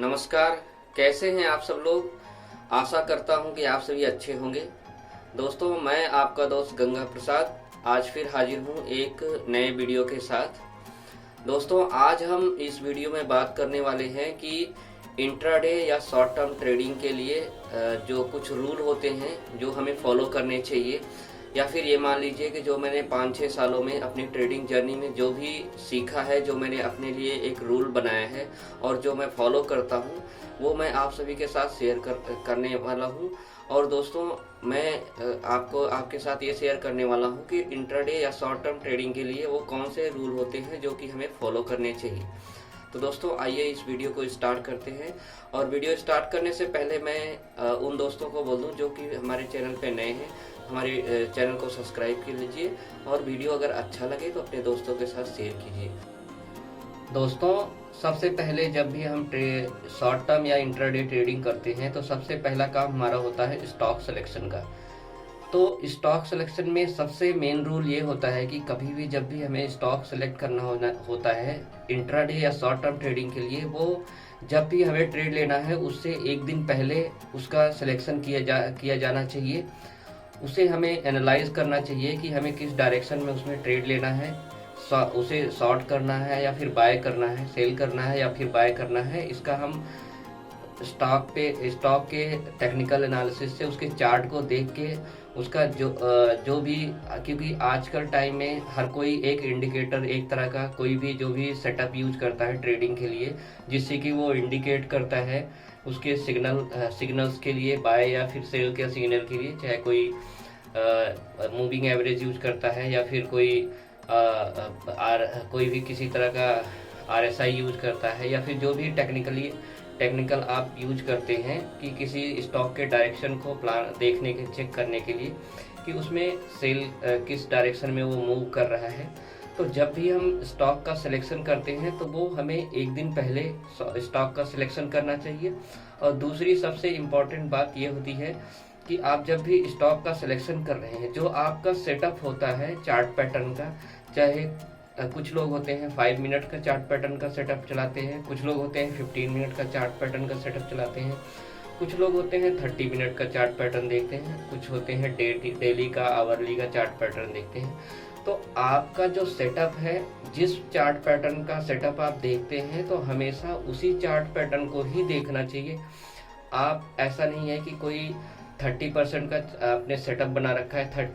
नमस्कार। कैसे हैं आप सब लोग। आशा करता हूं कि आप सभी अच्छे होंगे। दोस्तों, मैं आपका दोस्त गंगा प्रसाद आज फिर हाजिर हूं एक नए वीडियो के साथ। दोस्तों, आज हम इस वीडियो में बात करने वाले हैं कि इंट्राडे या शॉर्ट टर्म ट्रेडिंग के लिए जो कुछ रूल होते हैं जो हमें फॉलो करने चाहिए, या फिर ये मान लीजिए कि जो मैंने 5-6 सालों में अपनी ट्रेडिंग जर्नी में जो भी सीखा है, जो मैंने अपने लिए एक रूल बनाया है और जो मैं फॉलो करता हूँ, वो मैं आप सभी के साथ शेयर करने वाला हूँ। और दोस्तों, मैं आपके साथ ये शेयर करने वाला हूँ कि इंट्राडे या शॉर्ट टर्म ट्रेडिंग के लिए वो कौन से रूल होते हैं जो कि हमें फॉलो करने चाहिए। तो दोस्तों, आइए इस वीडियो को स्टार्ट करते हैं। और वीडियो स्टार्ट करने से पहले मैं उन दोस्तों को बोल दूं जो कि हमारे चैनल पे नए हैं, हमारे चैनल को सब्सक्राइब कर लीजिए और वीडियो अगर अच्छा लगे तो अपने दोस्तों के साथ शेयर कीजिए। दोस्तों, सबसे पहले जब भी हम शॉर्ट टर्म या इंट्राडे ट्रेडिंग करते हैं तो सबसे पहला काम हमारा होता है स्टॉक सिलेक्शन का। तो स्टॉक सिलेक्शन में सबसे मेन रूल ये होता है कि कभी भी जब भी हमें स्टॉक सेलेक्ट करना होता है इंट्राडे या शॉर्ट टर्म ट्रेडिंग के लिए, वो जब भी हमें ट्रेड लेना है उससे एक दिन पहले उसका सिलेक्शन किया जाना चाहिए। उसे हमें एनालाइज करना चाहिए कि हमें किस डायरेक्शन में उसमें ट्रेड लेना है, उसे शॉर्ट करना है या फिर बाय करना है, सेल करना है या फिर बाय करना है। इसका हम स्टॉक के टेक्निकल एनालिसिस से उसके चार्ट को देख के उसका जो भी, क्योंकि आजकल टाइम में हर कोई एक इंडिकेटर, एक तरह का कोई भी जो भी सेटअप यूज करता है ट्रेडिंग के लिए, जिससे कि वो इंडिकेट करता है उसके सिग्नल्स के लिए, बाय या फिर सेल के सिग्नल के लिए, चाहे कोई मूविंग एवरेज यूज करता है या फिर कोई भी किसी तरह का RSI यूज करता है, या फिर जो भी टेक्निकल आप यूज करते हैं कि किसी स्टॉक के डायरेक्शन को प्लान देखने के, चेक करने के लिए कि उसमें सेल किस डायरेक्शन में वो मूव कर रहा है। तो जब भी हम स्टॉक का सिलेक्शन करते हैं तो वो हमें एक दिन पहले स्टॉक का सिलेक्शन करना चाहिए। और दूसरी सबसे इम्पॉर्टेंट बात ये होती है कि आप जब भी स्टॉक का सिलेक्शन कर रहे हैं, जो आपका सेटअप होता है चार्ट पैटर्न का, चाहे कुछ लोग होते हैं 5 मिनट का चार्ट पैटर्न का सेटअप चलाते हैं, कुछ लोग होते हैं 15 मिनट का चार्ट पैटर्न का सेटअप चलाते हैं, कुछ लोग होते हैं 30 मिनट का चार्ट पैटर्न देखते हैं, कुछ होते हैं डेली का, आवरली का चार्ट पैटर्न देखते हैं। तो आपका जो सेटअप है, जिस चार्ट पैटर्न का सेटअप आप देखते हैं, तो हमेशा उसी चार्ट पैटर्न को ही देखना चाहिए। आप, ऐसा नहीं है कि कोई 30% का आपने सेटअप बना रखा है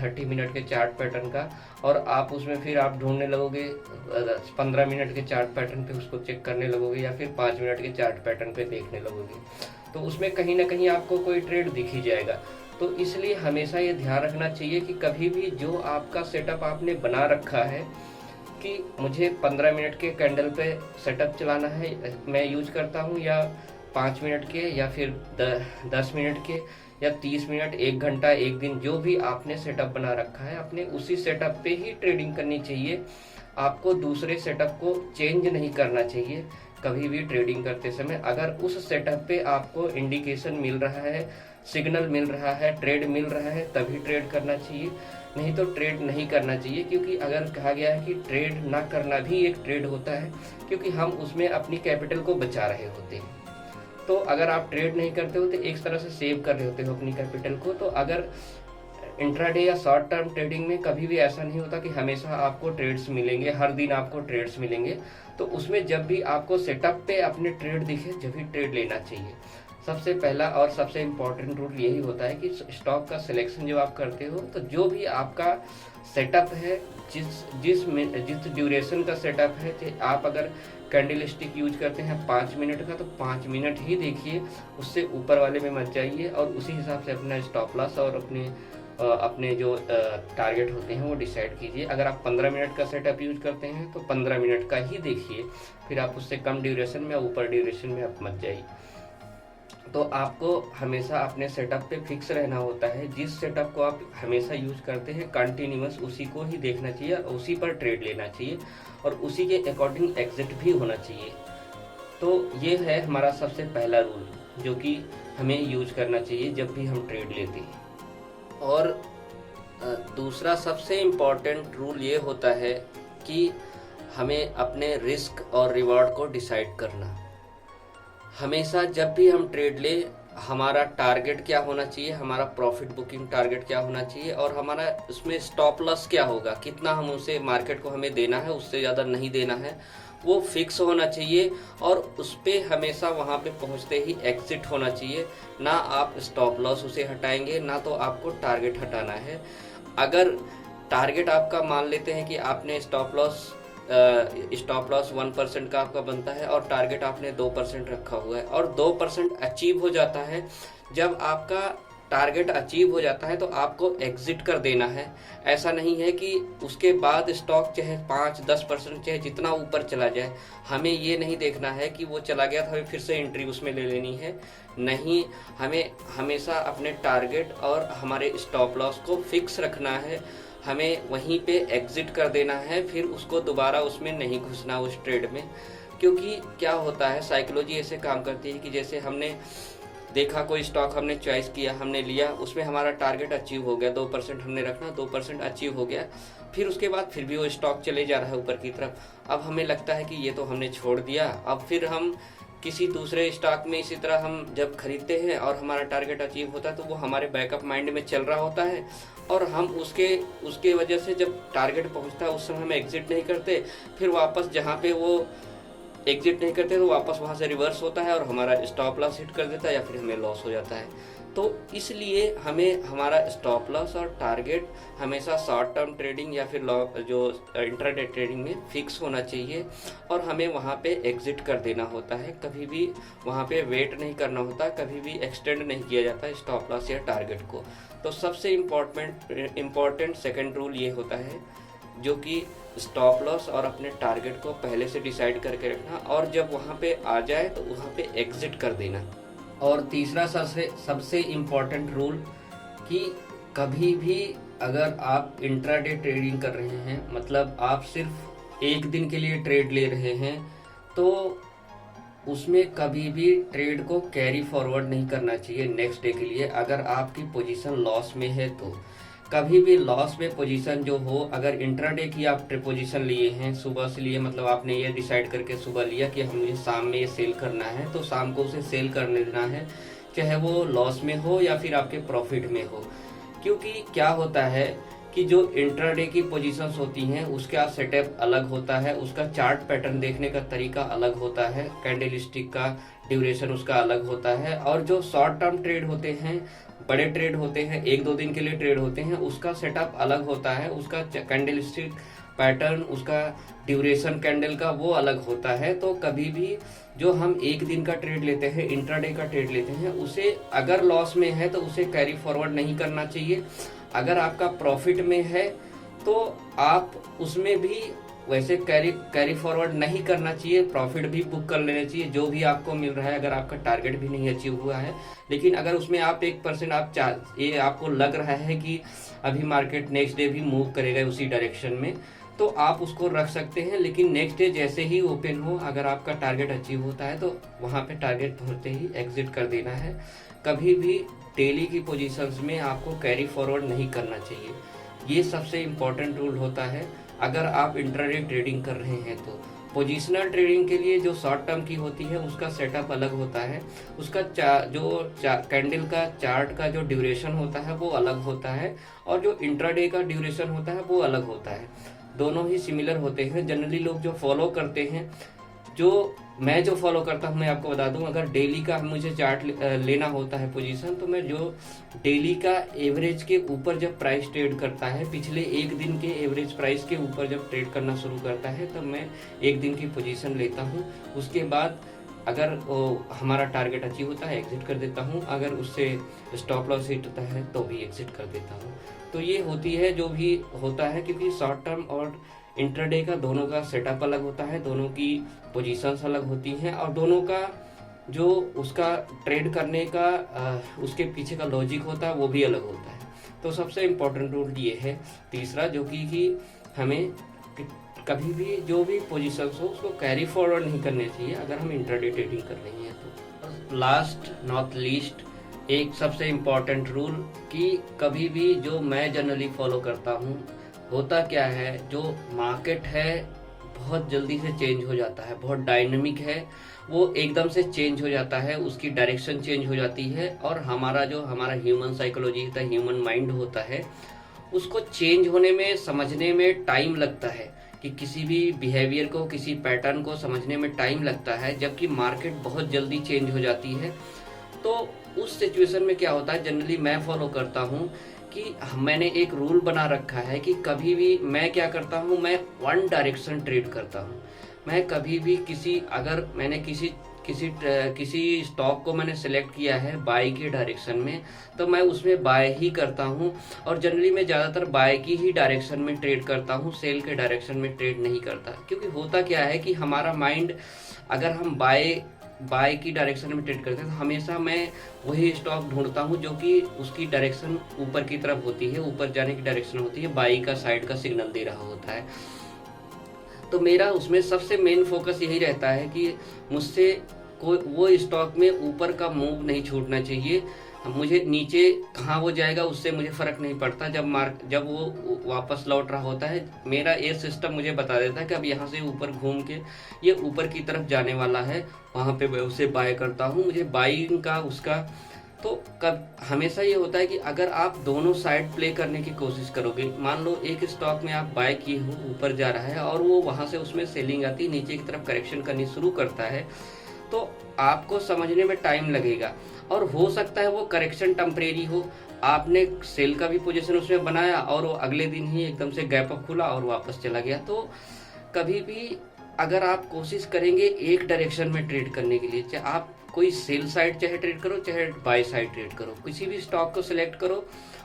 30 मिनट के चार्ट पैटर्न का, और आप उसमें फिर आप ढूंढने लगोगे 15 मिनट के चार्ट पैटर्न पे, उसको चेक करने लगोगे या फिर 5 मिनट के चार्ट पैटर्न पे देखने लगोगे, तो उसमें कहीं ना कहीं आपको कोई ट्रेड दिख ही जाएगा। तो इसलिए हमेशा ये ध्यान रखना चाहिए कि कभी भी जो आपका सेटअप आपने बना रखा है कि मुझे 15 मिनट के कैंडल पे सेटअप चलाना है, मैं यूज करता हूँ, या 5 मिनट के, या फिर 10 मिनट के, या 30 मिनट, 1 घंटा, 1 दिन, जो भी आपने सेटअप बना रखा है, अपने उसी सेटअप पे ही ट्रेडिंग करनी चाहिए। आपको दूसरे सेटअप को चेंज नहीं करना चाहिए कभी भी ट्रेडिंग करते समय। अगर उस सेटअप पे आपको इंडिकेशन मिल रहा है, सिग्नल मिल रहा है, ट्रेड मिल रहा है, तभी ट्रेड करना चाहिए, नहीं तो ट्रेड नहीं करना चाहिए। क्योंकि अगर कहा गया है कि ट्रेड ना करना भी एक ट्रेड होता है, क्योंकि हम उसमें अपनी कैपिटल को बचा रहे होते हैं। तो अगर आप ट्रेड नहीं करते हो तो एक तरह से सेव कर रहे होते हो अपनी कैपिटल को। तो अगर इंट्राडे या शॉर्ट टर्म ट्रेडिंग में कभी भी ऐसा नहीं होता कि हमेशा आपको ट्रेड्स मिलेंगे, हर दिन आपको ट्रेड्स मिलेंगे। तो उसमें जब भी आपको सेटअप पे अपने ट्रेड दिखे, जब भी ट्रेड लेना चाहिए। सबसे पहला और सबसे इम्पोर्टेंट रूल यही होता है कि स्टॉक का सिलेक्शन जब आप करते हो, तो जो भी आपका सेटअप है, जिस ड्यूरेशन का सेटअप है, आप अगर कैंडल स्टिक यूज करते हैं 5 मिनट का, तो 5 मिनट ही देखिए, उससे ऊपर वाले में मत जाइए, और उसी हिसाब से अपना स्टॉप लॉस और अपने जो टारगेट होते हैं वो डिसाइड कीजिए। अगर आप 15 मिनट का सेटअप यूज करते हैं तो 15 मिनट का ही देखिए, फिर आप उससे कम ड्यूरेशन में या ऊपर ड्यूरेशन में आप मत जाइए। तो आपको हमेशा अपने सेटअप पे फिक्स रहना होता है। जिस सेटअप को आप हमेशा यूज करते हैं कंटिन्यूअस, उसी को ही देखना चाहिए, उसी पर ट्रेड लेना चाहिए, और उसी के अकॉर्डिंग एग्जिट भी होना चाहिए। तो ये है हमारा सबसे पहला रूल जो कि हमें यूज करना चाहिए जब भी हम ट्रेड लेते हैं। और दूसरा सबसे इम्पॉर्टेंट रूल ये होता है कि हमें अपने रिस्क और रिवॉर्ड को डिसाइड करना। हमेशा जब भी हम ट्रेड ले, हमारा टारगेट क्या होना चाहिए, हमारा प्रॉफिट बुकिंग टारगेट क्या होना चाहिए, और हमारा उसमें स्टॉप लॉस क्या होगा, कितना हम उसे मार्केट को हमें देना है, उससे ज़्यादा नहीं देना है, वो फिक्स होना चाहिए। और उस पर हमेशा वहाँ पे पहुँचते ही एग्जिट होना चाहिए। ना आप स्टॉप लॉस उसे हटाएंगे, ना तो आपको टारगेट हटाना है। अगर टारगेट आपका मान लेते हैं कि आपने स्टॉप लॉस 1% का आपका बनता है और टारगेट आपने 2% रखा हुआ है, और 2% अचीव हो जाता है। जब आपका टारगेट अचीव हो जाता है तो आपको एग्जिट कर देना है। ऐसा नहीं है कि उसके बाद स्टॉक चाहे 5-10% चाहे जितना ऊपर चला जाए, हमें ये नहीं देखना है कि वो चला गया तो हमें फिर से एंट्री उसमें ले लेनी है। नहीं, हमें हमेशा अपने टारगेट और हमारे स्टॉप लॉस को फिक्स रखना है। हमें वहीं पे एग्जिट कर देना है, फिर उसको दोबारा उसमें नहीं घुसना उस ट्रेड में। क्योंकि क्या होता है, साइकोलॉजी ऐसे काम करती है कि जैसे हमने देखा कोई स्टॉक, हमने चॉइस किया, हमने लिया, उसमें हमारा टारगेट अचीव हो गया, 2% हमने रखना, 2% अचीव हो गया, फिर उसके बाद फिर भी वो स्टॉक चले जा रहा है ऊपर की तरफ। अब हमें लगता है कि ये तो हमने छोड़ दिया। अब फिर हम किसी दूसरे स्टॉक में इसी तरह हम जब खरीदते हैं और हमारा टारगेट अचीव होता है तो वो हमारे बैकअप माइंड में चल रहा होता है, और हम उसके वजह से जब टारगेट पहुंचता है उस समय हम एग्जिट नहीं करते। फिर वापस जहाँ पे वो एग्जिट नहीं करते तो वापस वहाँ से रिवर्स होता है और हमारा स्टॉप लॉस हिट कर देता है, या फिर हमें लॉस हो जाता है। तो इसलिए हमें हमारा स्टॉप लॉस और टारगेट हमेशा शॉर्ट टर्म ट्रेडिंग या फिर जो इंट्राडे ट्रेडिंग में फिक्स होना चाहिए, और हमें वहाँ पे एग्जिट कर देना होता है। कभी भी वहाँ पे वेट नहीं करना होता, कभी भी एक्सटेंड नहीं किया जाता स्टॉप लॉस या टारगेट को। तो सबसे इम्पॉर्टेंट सेकंड रूल ये होता है, जो कि स्टॉप लॉस और अपने टारगेट को पहले से डिसाइड करके रखना, और जब वहाँ पे आ जाए तो वहाँ पे एग्जिट कर देना। और तीसरा सबसे इम्पॉर्टेंट रूल कि कभी भी अगर आप इंट्राडे ट्रेडिंग कर रहे हैं, मतलब आप सिर्फ एक दिन के लिए ट्रेड ले रहे हैं, तो उसमें कभी भी ट्रेड को कैरी फॉरवर्ड नहीं करना चाहिए नेक्स्ट डे के लिए। अगर आपकी पोजीशन लॉस में है तो कभी भी लॉस में पोजीशन जो हो, अगर इंट्राडे की आप पोजीशन लिए हैं, सुबह से लिए, मतलब आपने ये डिसाइड करके सुबह लिया कि हमें शाम में ये सेल करना है, तो शाम को उसे सेल करने देना है, चाहे वो लॉस में हो या फिर आपके प्रॉफिट में हो। क्योंकि क्या होता है कि जो इंट्राडे की पोजीशंस होती हैं उसका सेटअप अलग होता है, उसका चार्ट पैटर्न देखने का तरीका अलग होता है, कैंडल स्टिक का ड्यूरेशन उसका अलग होता है, और जो शॉर्ट टर्म ट्रेड होते हैं, बड़े ट्रेड होते हैं, 1-2 दिन के लिए ट्रेड होते हैं, उसका सेटअप अलग होता है, उसका कैंडल स्टिक पैटर्न, उसका ड्यूरेशन कैंडल का वो अलग होता है। तो कभी भी जो हम एक दिन का ट्रेड लेते हैं, इंट्राडे का ट्रेड लेते हैं, उसे अगर लॉस में है तो उसे कैरी फॉरवर्ड नहीं करना चाहिए। अगर आपका प्रॉफिट में है तो आप उसमें भी वैसे कैरी फॉरवर्ड नहीं करना चाहिए, प्रॉफिट भी बुक कर लेना चाहिए जो भी आपको मिल रहा है, अगर आपका टारगेट भी नहीं अचीव हुआ है। लेकिन अगर उसमें आप 1% ये आपको लग रहा है कि अभी मार्केट नेक्स्ट डे भी मूव करेगा उसी डायरेक्शन में, तो आप उसको रख सकते हैं। लेकिन नेक्स्ट डे जैसे ही ओपन हो, अगर आपका टारगेट अचीव होता है तो वहाँ पे टारगेट पहुँचते ही एग्जिट कर देना है। कभी भी डेली की पोजीशंस में आपको कैरी फॉरवर्ड नहीं करना चाहिए। ये सबसे इम्पोर्टेंट रूल होता है अगर आप इंट्राडे ट्रेडिंग कर रहे हैं तो। पोजिशनल ट्रेडिंग के लिए जो शॉर्ट टर्म की होती है उसका सेटअप अलग होता है, उसका कैंडल का चार्ट का जो ड्यूरेशन होता है वो अलग होता है, और जो इंट्राडे का ड्यूरेशन होता है वो अलग होता है। दोनों ही सिमिलर होते हैं। जनरली लोग जो फॉलो करते हैं, मैं जो फॉलो करता हूँ, मैं आपको बता दूं, अगर डेली का मुझे चार्ट लेना होता है पोजीशन, तो मैं जो डेली का एवरेज के ऊपर जब प्राइस ट्रेड करता है, पिछले एक दिन के एवरेज प्राइस के ऊपर जब ट्रेड करना शुरू करता है, तब मैं एक दिन की पोजीशन लेता हूँ। उसके बाद अगर हमारा टारगेट अचीव होता है एग्जिट कर देता हूँ, अगर उससे स्टॉप लॉस हिट होता है तो भी एग्जिट कर देता हूँ। तो ये होती है जो भी होता है, क्योंकि शॉर्ट टर्म और इंट्राडे का दोनों का सेटअप अलग होता है, दोनों की पोजीशंस अलग होती हैं, और दोनों का जो उसका ट्रेड करने का उसके पीछे का लॉजिक होता है वो भी अलग होता है। तो सबसे इम्पोर्टेंट रूल ये है तीसरा, जो कि हमें कभी भी जो भी पोजीशंस हो उसको कैरी फॉरवर्ड नहीं करने चाहिए अगर हम इंट्राडे ट्रेडिंग कर रहे हैं तो। लास्ट नॉट लीस्ट, एक सबसे इम्पोर्टेंट रूल कि कभी भी जो मैं जनरली फॉलो करता हूँ, होता क्या है, जो मार्केट है बहुत जल्दी से चेंज हो जाता है, बहुत डायनेमिक है, वो एकदम से चेंज हो जाता है, उसकी डायरेक्शन चेंज हो जाती है। और हमारा ह्यूमन साइकोलॉजी होता है, ह्यूमन माइंड होता है, उसको चेंज होने में, समझने में टाइम लगता है कि किसी भी बिहेवियर को, किसी पैटर्न को समझने में टाइम लगता है, जबकि मार्केट बहुत जल्दी चेंज हो जाती है। तो उस सिचुएशन में क्या होता है, जनरली मैं फॉलो करता हूँ कि मैंने एक रूल बना रखा है कि कभी भी मैं क्या करता हूँ, मैं वन डायरेक्शन ट्रेड करता हूँ। मैं कभी भी अगर मैंने किसी स्टॉक को मैंने सेलेक्ट किया है बाय के डायरेक्शन में, तो मैं उसमें बाय ही करता हूँ। और जनरली मैं ज़्यादातर बाय की ही डायरेक्शन में ट्रेड करता हूँ, सेल के डायरेक्शन में ट्रेड नहीं करता। क्योंकि होता क्या है कि हमारा माइंड, अगर हम बाय की डायरेक्शन में ट्रेड करते हैं तो हमेशा मैं वही स्टॉक ढूंढता हूँ जो कि उसकी डायरेक्शन ऊपर की तरफ होती है, ऊपर जाने की डायरेक्शन होती है, बाई का साइड का सिग्नल दे रहा होता है। तो मेरा उसमें सबसे मेन फोकस यही रहता है कि मुझसे वो स्टॉक में ऊपर का मूव नहीं छूटना चाहिए। मुझे नीचे कहाँ वो जाएगा उससे मुझे फ़र्क नहीं पड़ता। जब वो वापस लौट रहा होता है, मेरा ये सिस्टम मुझे बता देता है कि अब यहाँ से ऊपर घूम के ये ऊपर की तरफ जाने वाला है, वहाँ पे मैं उसे बाय करता हूँ। मुझे बाइंग का उसका तो हमेशा ये होता है कि अगर आप दोनों साइड प्ले करने की कोशिश करोगे, मान लो एक स्टॉक में आप बाय किए हो, ऊपर जा रहा है और वो वहाँ से उसमें सेलिंग आती है, नीचे की तरफ करेक्शन करनी शुरू करता है, तो आपको समझने में टाइम लगेगा। और हो सकता है वो करेक्शन टेम्परेरी हो, आपने सेल का भी पोजीशन उसमें बनाया और वो अगले दिन ही एकदम से गैप अप खुला और वापस चला गया। तो कभी भी अगर आप कोशिश करेंगे एक डायरेक्शन में ट्रेड करने के लिए, चाहे आप कोई सेल साइड चाहे ट्रेड करो, चाहे बाय साइड ट्रेड करो, किसी भी स्टॉक को सिलेक्ट करो,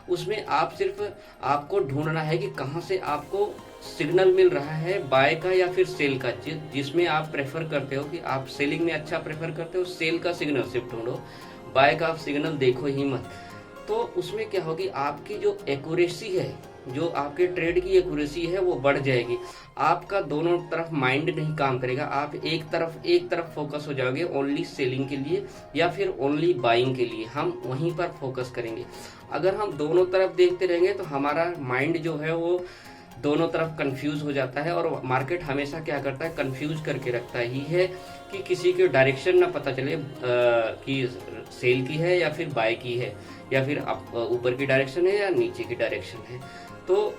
उसमें आपको ढूंढना है कि कहाँ से आपको सिग्नल मिल रहा है, बाय का या फिर सेल का। जिसमें आप प्रेफर करते हो कि आप सेलिंग में अच्छा प्रेफर करते हो, सेल का सिग्नल सिर्फ ढूंढो, बाय का आप सिग्नल देखो ही मत। तो उसमें क्या होगी, आपकी जो एक्यूरेसी है, जो आपके ट्रेड की एक्यूरेसी है वो बढ़ जाएगी। आपका दोनों तरफ माइंड नहीं काम करेगा, आप एक तरफ फोकस हो जाओगे, ओनली सेलिंग के लिए या फिर ओनली बाइंग के लिए, हम वहीं पर फोकस करेंगे। अगर हम दोनों तरफ देखते रहेंगे तो हमारा माइंड जो है वो दोनों तरफ कंफ्यूज हो जाता है। और मार्केट हमेशा क्या करता है, कंफ्यूज करके रखता ही है कि किसी के डायरेक्शन ना पता चले कि सेल की है या फिर बाय की है, या फिर ऊपर की डायरेक्शन है या नीचे की डायरेक्शन है। तो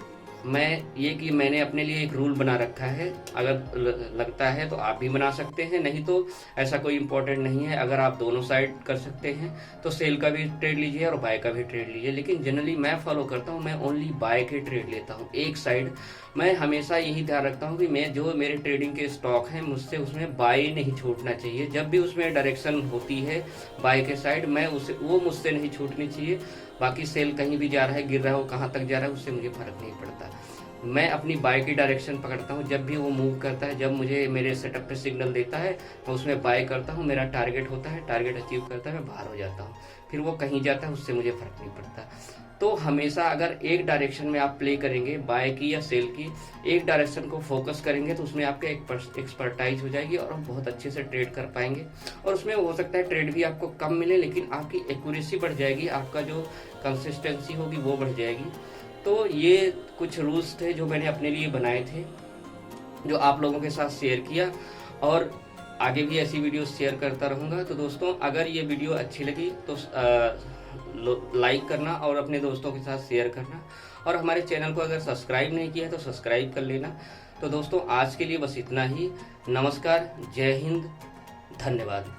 मैंने अपने लिए एक रूल बना रखा है, अगर लगता है तो आप भी बना सकते हैं, नहीं तो ऐसा कोई इम्पोर्टेंट नहीं है। अगर आप दोनों साइड कर सकते हैं तो सेल का भी ट्रेड लीजिए और बाय का भी ट्रेड लीजिए, लेकिन जनरली मैं फॉलो करता हूँ, मैं ओनली बाय के ट्रेड लेता हूँ, एक साइड। मैं हमेशा यही ध्यान रखता हूँ कि मेरे ट्रेडिंग के स्टॉक हैं, मुझसे उसमें बाय नहीं छूटना चाहिए। जब भी उसमें डायरेक्शन होती है बाय के साइड, वो मुझसे नहीं छूटनी चाहिए। बाकी सेल कहीं भी जा रहा है, गिर रहा है, वो कहाँ तक जा रहा है, उससे मुझे फर्क नहीं पड़ता। मैं अपनी बाय की डायरेक्शन पकड़ता हूँ, जब भी वो मूव करता है, जब मुझे मेरे सेटअप पे सिग्नल देता है, मैं उसमें बाय करता हूँ, मेरा टारगेट होता है, टारगेट अचीव करता है, मैं बाहर हो जाता हूँ। फिर वो कहीं जाता है, उससे मुझे फर्क नहीं पड़ता। तो हमेशा अगर एक डायरेक्शन में आप प्ले करेंगे, बाय की या सेल की, एक डायरेक्शन को फोकस करेंगे, तो उसमें आपके एक्सपर्टाइज हो जाएगी और आप बहुत अच्छे से ट्रेड कर पाएंगे। और उसमें हो सकता है ट्रेड भी आपको कम मिले, लेकिन आपकी एक्यूरेसी बढ़ जाएगी, आपका जो कंसिस्टेंसी होगी वो बढ़ जाएगी। तो ये कुछ रूल्स थे जो मैंने अपने लिए बनाए थे, जो आप लोगों के साथ शेयर किया, और आगे भी ऐसी वीडियो शेयर करता रहूँगा। तो दोस्तों, अगर ये वीडियो अच्छी लगी तो लाइक करना और अपने दोस्तों के साथ शेयर करना, और हमारे चैनल को अगर सब्सक्राइब नहीं किया है तो सब्सक्राइब कर लेना। तो दोस्तों, आज के लिए बस इतना ही। नमस्कार, जय हिंद, धन्यवाद।